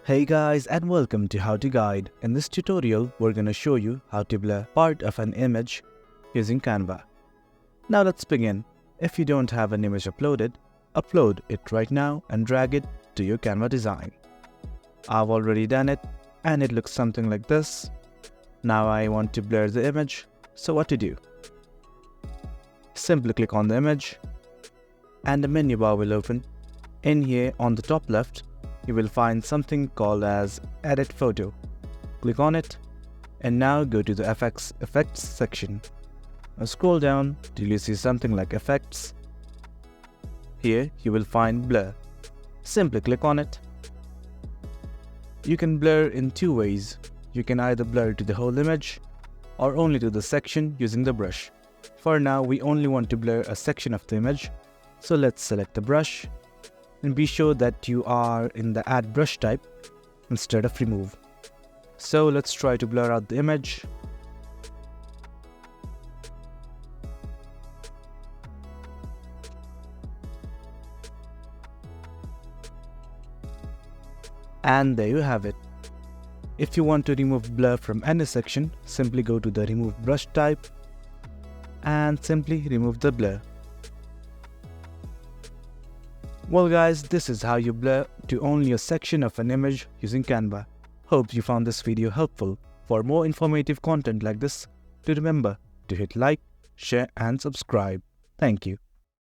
Hey guys, and welcome to How to Guide. In this tutorial, we're gonna show you how to blur part of an image using Canva. Now let's begin. If you don't have an image uploaded, upload it right now and drag it to your Canva design. I've already done it and it looks something like this. Now I want to blur the image, so what to do? Simply click on the image and a menu bar will open. In here on the top left, you will find something called as Edit Photo. Click on it and now go to the Effects section. Now scroll down till you see something like Effects. Here you will find Blur. Simply click on it. You can blur in two ways. You can either blur to the whole image or only to the section using the brush. For now, we only want to blur a section of the image, so let's select the brush and be sure that you are in the Add Brush type instead of Remove. So let's try to blur out the image. And there you have it. If you want to remove blur from any section, simply go to the Remove Brush type and simply remove the blur. Well guys, this is how you blur to only a section of an image using Canva. Hope you found this video helpful. For more informative content like this, do remember to hit like, share and subscribe. Thank you.